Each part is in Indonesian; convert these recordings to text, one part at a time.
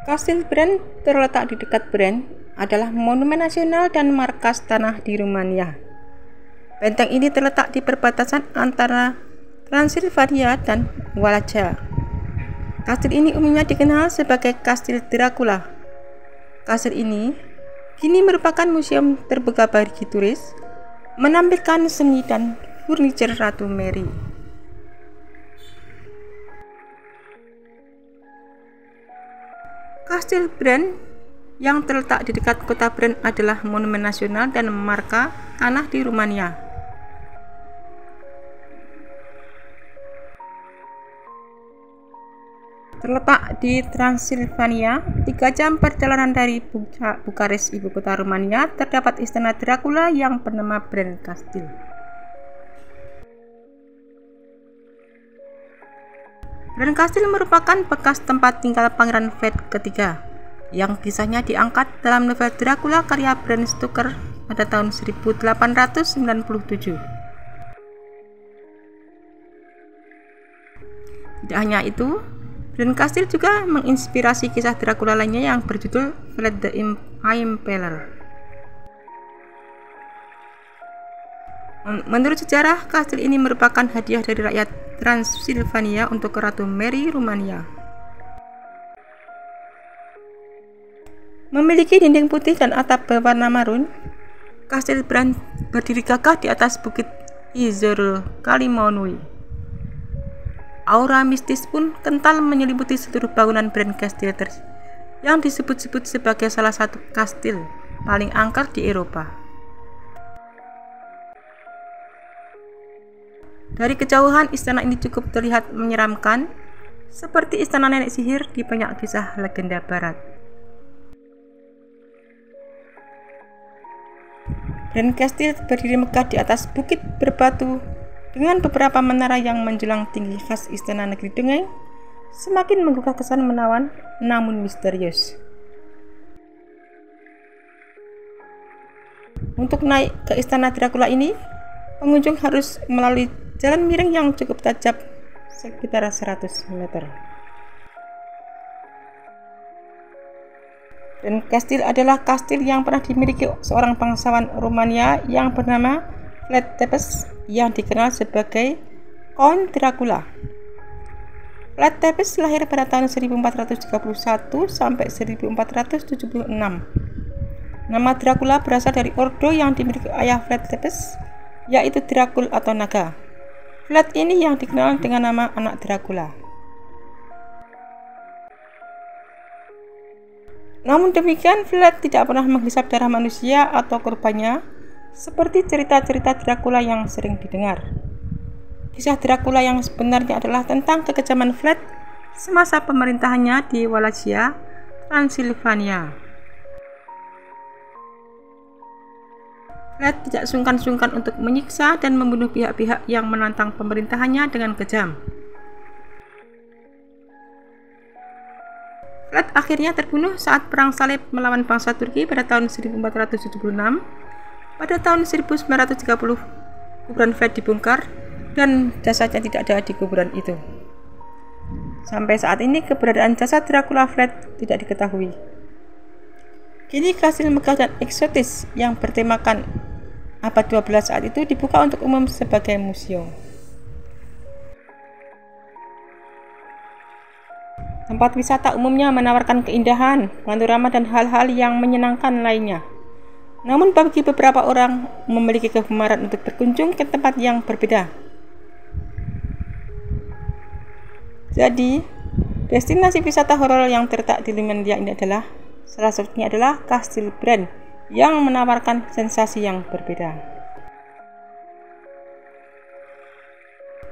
Kastil Bren terletak di dekat Bren, adalah monumen nasional dan markas tanah di Rumania. Benteng ini terletak di perbatasan antara Transilvania dan Wallachia. Kastil ini umumnya dikenal sebagai Kastil Dracula. Kastil ini kini merupakan museum terbuka bagi turis, menampilkan seni dan furniture Ratu Mary. Kastil Bren yang terletak di dekat kota Bren adalah monumen nasional dan marka tanah di Rumania. Terletak di Transilvania, 3 jam perjalanan dari Bukares, ibu kota Rumania, terdapat istana Dracula yang bernama Bren Kastil. Bren Kastil merupakan bekas tempat tinggal Pangeran Vlad ketiga, yang kisahnya diangkat dalam novel Dracula karya Bram Stoker pada tahun 1897. Tidak hanya itu, Bren Kastil juga menginspirasi kisah Dracula lainnya yang berjudul Vlad the Impaler. Menurut sejarah, kastil ini merupakan hadiah dari rakyat Transilvania untuk Ratu Mary Rumania. Memiliki dinding putih dan atap berwarna marun, Kastil Bren berdiri gagah di atas bukit Izorul Kalimonui. Aura mistis pun kental menyelimuti seluruh bangunan Bren Kastil yang disebut-sebut sebagai salah satu kastil paling angker di Eropa. Dari kejauhan, istana ini cukup terlihat menyeramkan, seperti istana nenek sihir di banyak kisah legenda barat. Bren Kastil berdiri megah di atas bukit berbatu dengan beberapa menara yang menjulang tinggi khas istana negeri dongeng, semakin menggugah kesan menawan namun misterius. Untuk naik ke istana Dracula ini, pengunjung harus melalui jalan miring yang cukup tajam sekitar 100 meter. Dan kastil adalah kastil yang pernah dimiliki seorang bangsawan Rumania yang bernama Vlad Tepes yang dikenal sebagai Count Dracula. Vlad Tepes lahir pada tahun 1431 sampai 1476. Nama Dracula berasal dari ordo yang dimiliki ayah Vlad Tepes, yaitu Dracul atau naga. Vlad ini yang dikenal dengan nama anak Dracula. Namun demikian, Vlad tidak pernah menghisap darah manusia atau korbannya, seperti cerita-cerita Dracula yang sering didengar. Kisah Dracula yang sebenarnya adalah tentang kekejaman Vlad semasa pemerintahannya di Wallachia, Transilvania. Vlad tidak sungkan-sungkan untuk menyiksa dan membunuh pihak-pihak yang menantang pemerintahannya dengan kejam. Vlad akhirnya terbunuh saat Perang Salib melawan bangsa Turki pada tahun 1476. Pada tahun 1930, kuburan Vlad dibongkar dan jasadnya tidak ada di kuburan itu. Sampai saat ini keberadaan jasad Dracula Vlad tidak diketahui. Kini kastil megah dan eksotis yang bertemakan abad 12 saat itu dibuka untuk umum sebagai museum. Tempat wisata umumnya menawarkan keindahan, panorama, dan hal-hal yang menyenangkan lainnya. Namun bagi beberapa orang memiliki kegemaran untuk berkunjung ke tempat yang berbeda. Jadi, destinasi wisata horor yang terletak di Rumania ini adalah salah satunya adalah Kastil Bren yang menawarkan sensasi yang berbeda.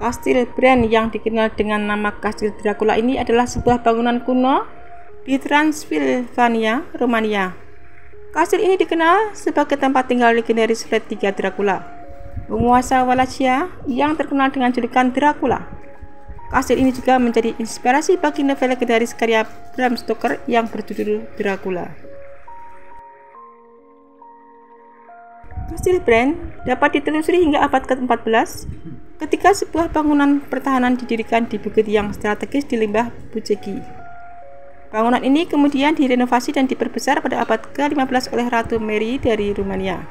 Kastil Bren yang dikenal dengan nama Kastil Dracula ini adalah sebuah bangunan kuno di Transilvania, Rumania. Kastil ini dikenal sebagai tempat tinggal legendaris Vlad III Dracula, penguasa Wallachia yang terkenal dengan julukan Dracula. Kastil ini juga menjadi inspirasi bagi novel legendaris karya Bram Stoker yang berjudul Dracula. Kastil Bren dapat ditelusuri hingga abad ke-14 ketika sebuah bangunan pertahanan didirikan di bukit yang strategis di lembah Bucegi. Bangunan ini kemudian direnovasi dan diperbesar pada abad ke-15 oleh Ratu Mary dari Rumania,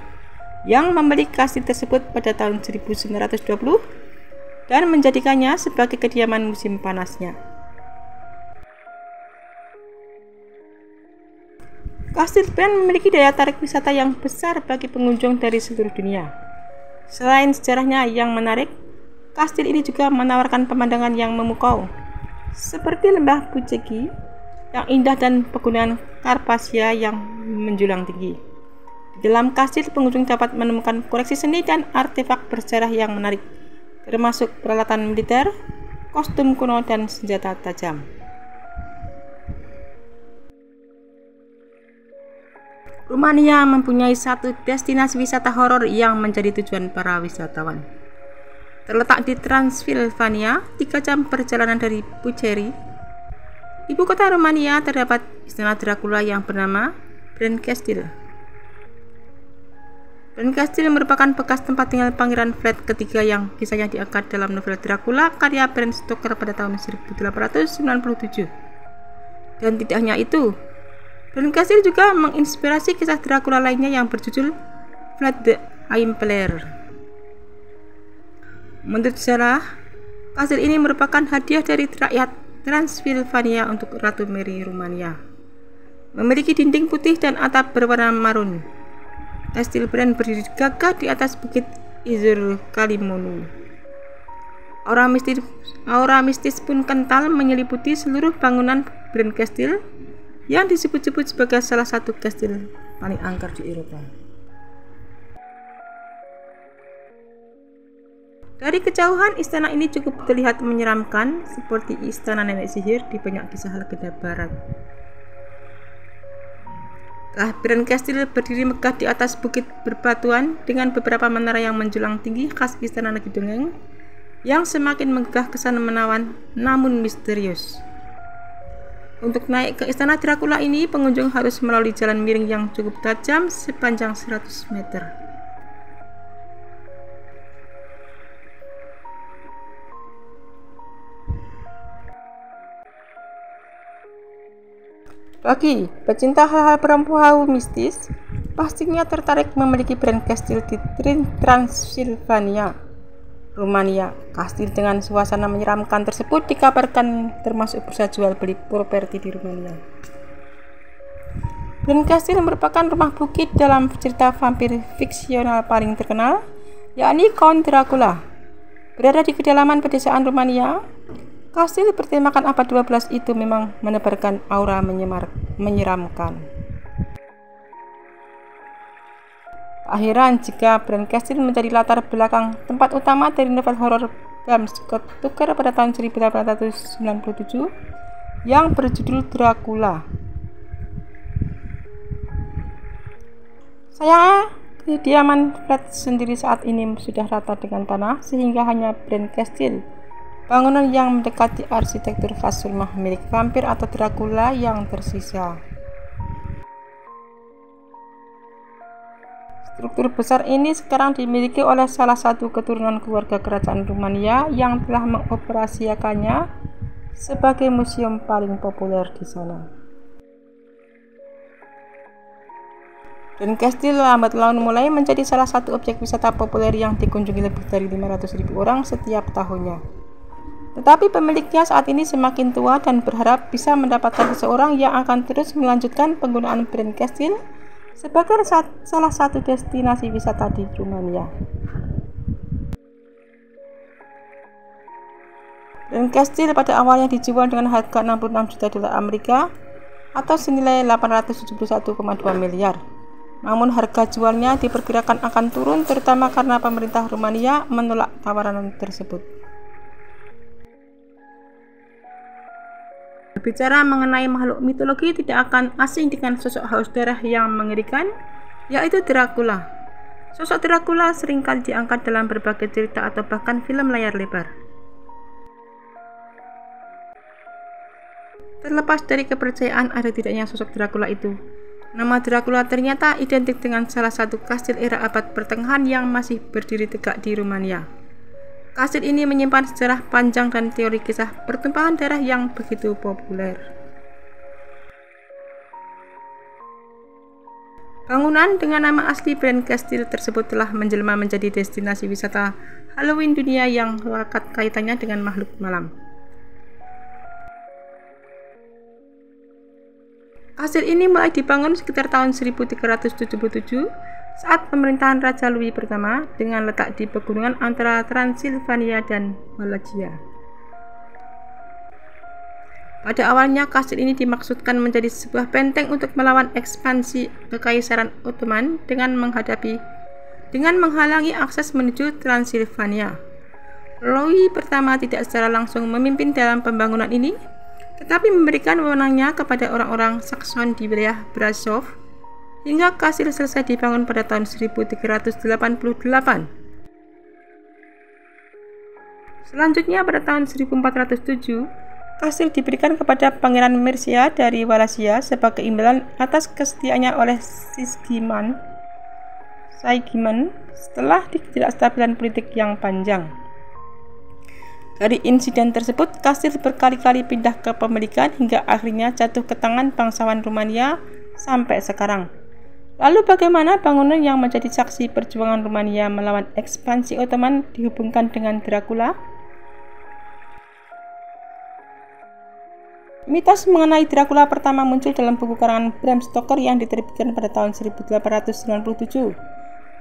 yang membeli kastil tersebut pada tahun 1920 dan menjadikannya sebagai kediaman musim panasnya. Kastil Bran memiliki daya tarik wisata yang besar bagi pengunjung dari seluruh dunia. Selain sejarahnya yang menarik, kastil ini juga menawarkan pemandangan yang memukau, seperti lembah Puceki yang indah dan pegunungan Karpasia yang menjulang tinggi. Di dalam kastil, pengunjung dapat menemukan koleksi seni dan artefak bersejarah yang menarik, termasuk peralatan militer, kostum kuno, dan senjata tajam. Rumania mempunyai satu destinasi wisata horor yang menjadi tujuan para wisatawan. Terletak di Transilvania, 3 jam perjalanan dari Buceri, ibu kota Rumania, terdapat istana Dracula yang bernama Bran Castle. Bran Castle merupakan bekas tempat tinggal Pangeran Vlad ketiga yang kisahnya diangkat dalam novel Dracula karya Bram Stoker pada tahun 1897. Dan tidak hanya itu, Bran Castle juga menginspirasi kisah Dracula lainnya yang berjudul Vlad the Impaler. Menurut sejarah, kastil ini merupakan hadiah dari rakyat Transilvania untuk Ratu Mary Rumania. Memiliki dinding putih dan atap berwarna marun. Kastil Bran berdiri gagah di atas bukit Izur Kalimonu. Aura mistis pun kental menyelimuti seluruh bangunan Bran Castle, yang disebut-sebut sebagai salah satu kastil paling angker di Eropa. Dari kejauhan, istana ini cukup terlihat menyeramkan, seperti istana nenek sihir di banyak kisah legenda barat. Bran Castle berdiri megah di atas bukit berbatuan dengan beberapa menara yang menjulang tinggi khas istana negeri dongeng, yang semakin megah kesan menawan namun misterius. Untuk naik ke istana Dracula ini, pengunjung harus melalui jalan miring yang cukup tajam sepanjang 100 meter. Bagi pecinta hal-hal berbau mistis, pastinya tertarik memiliki Bran Castle di Transilvania, Rumania. Kastil dengan suasana menyeramkan tersebut dikabarkan termasuk bursa jual beli properti di Rumania. Bran Castle merupakan rumah bukit dalam cerita vampir fiksional paling terkenal, yakni Count Dracula. Berada di kedalaman pedesaan Rumania, kastil bertemakan abad 12 itu memang menebarkan aura menyeramkan. Tak heran jika Bran Castle menjadi latar belakang tempat utama dari novel horor Bram Stoker pada tahun 1897 yang berjudul Dracula. Sayangnya, kediaman Vlad sendiri saat ini sudah rata dengan tanah, sehingga hanya Bran Castle, bangunan yang mendekati arsitektur khas rumah milik vampir atau Dracula, yang tersisa. Struktur besar ini sekarang dimiliki oleh salah satu keturunan keluarga kerajaan Rumania yang telah mengoperasikannya sebagai museum paling populer di sana. Bran Castle lambat laun mulai menjadi salah satu objek wisata populer yang dikunjungi lebih dari 500.000 orang setiap tahunnya. Tetapi pemiliknya saat ini semakin tua dan berharap bisa mendapatkan seseorang yang akan terus melanjutkan penggunaan Bran Castle sebagai salah satu destinasi wisata di Rumania. Bran Castle pada awalnya dijual dengan harga 66 juta dolar Amerika atau senilai 871,2 miliar. Namun harga jualnya diperkirakan akan turun, terutama karena pemerintah Rumania menolak tawaran tersebut. Berbicara mengenai makhluk mitologi, tidak akan asing dengan sosok haus darah yang mengerikan, yaitu Dracula. Sosok Dracula seringkali diangkat dalam berbagai cerita atau bahkan film layar lebar. Terlepas dari kepercayaan ada tidaknya sosok Dracula itu, nama Dracula ternyata identik dengan salah satu kastil era abad pertengahan yang masih berdiri tegak di Rumania. Kastil ini menyimpan sejarah panjang dan teori kisah pertumpahan darah yang begitu populer. Bangunan dengan nama asli Bran Castle tersebut telah menjelma menjadi destinasi wisata Halloween dunia yang lekat kaitannya dengan makhluk malam. Kastil ini mulai dibangun sekitar tahun 1377 saat pemerintahan Raja Louis pertama dengan letak di pegunungan antara Transilvania dan Wallachia. Pada awalnya, kastil ini dimaksudkan menjadi sebuah benteng untuk melawan ekspansi Kekaisaran Ottoman dengan menghalangi akses menuju Transilvania. Louis pertama tidak secara langsung memimpin dalam pembangunan ini, tetapi memberikan wewenangnya kepada orang-orang Saxon di wilayah Brasov hingga kastil selesai dibangun pada tahun 1388. Selanjutnya pada tahun 1407, kastil diberikan kepada Pangeran Mercia dari Wallachia sebagai imbalan atas kesetiaannya oleh Sigismund setelah ketidakstabilan politik yang panjang. Dari insiden tersebut, kastil berkali-kali pindah ke pemilikan hingga akhirnya jatuh ke tangan bangsawan Rumania sampai sekarang. Lalu bagaimana bangunan yang menjadi saksi perjuangan Rumania melawan ekspansi Ottoman dihubungkan dengan Dracula? Mitos mengenai Dracula pertama muncul dalam buku karangan Bram Stoker yang diterbitkan pada tahun 1897.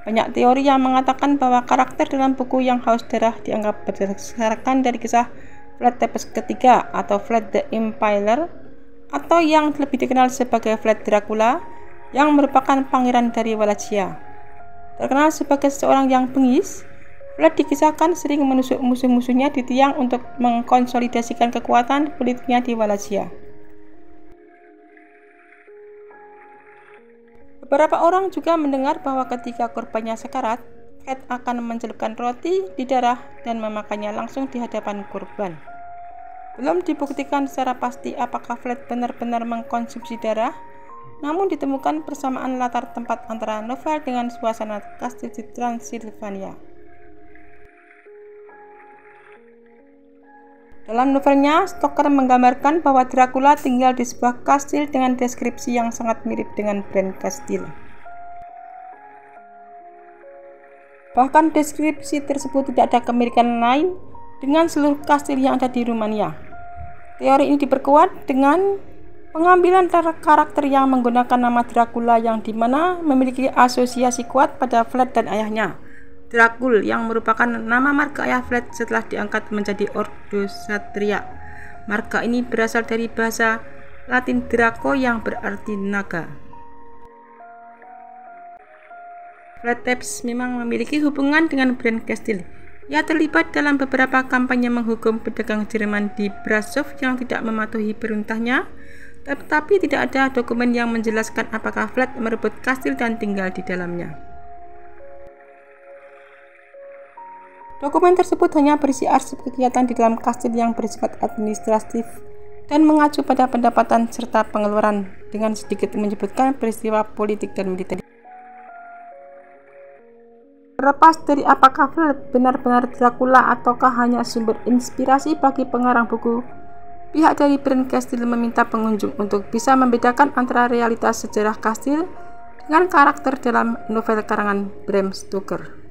Banyak teori yang mengatakan bahwa karakter dalam buku yang haus darah dianggap berdasarkan dari kisah Vlad Tepes ketiga atau Vlad the Impaler, atau yang lebih dikenal sebagai Vlad Dracula, yang merupakan pangeran dari Wallachia. Terkenal sebagai seorang yang bengis, Vlad dikisahkan sering menusuk musuh-musuhnya di tiang untuk mengkonsolidasikan kekuatan politiknya di Wallachia. Beberapa orang juga mendengar bahwa ketika korbannya sekarat, Vlad akan mencelupkan roti di darah dan memakannya langsung di hadapan korban. Belum dibuktikan secara pasti apakah Vlad benar-benar mengkonsumsi darah, namun ditemukan persamaan latar tempat antara novel dengan suasana kastil di Transilvania. Dalam novelnya, Stoker menggambarkan bahwa Dracula tinggal di sebuah kastil dengan deskripsi yang sangat mirip dengan Bran Castle. Bahkan deskripsi tersebut tidak ada kemiripan lain dengan seluruh kastil yang ada di Rumania. Teori ini diperkuat dengan pengambilan karakter yang menggunakan nama Dracula yang dimana memiliki asosiasi kuat pada Vlad dan ayahnya, Dracul, yang merupakan nama marga ayah Vlad setelah diangkat menjadi Ordo Satria. Marga ini berasal dari bahasa Latin Draco yang berarti naga. Vlad Tepes memang memiliki hubungan dengan Bran Castle. Ia terlibat dalam beberapa kampanye menghukum pedagang Jerman di Brasov yang tidak mematuhi perintahnya, tetapi tidak ada dokumen yang menjelaskan apakah Vlad merebut kastil dan tinggal di dalamnya. Dokumen tersebut hanya berisi arsip kegiatan di dalam kastil yang bersifat administratif dan mengacu pada pendapatan serta pengeluaran, dengan sedikit menyebutkan peristiwa politik dan militer. Terlepas dari apakah Vlad benar-benar Dracula ataukah hanya sumber inspirasi bagi pengarang buku, pihak dari Bran Castle meminta pengunjung untuk bisa membedakan antara realitas sejarah kastil dengan karakter dalam novel karangan Bram Stoker.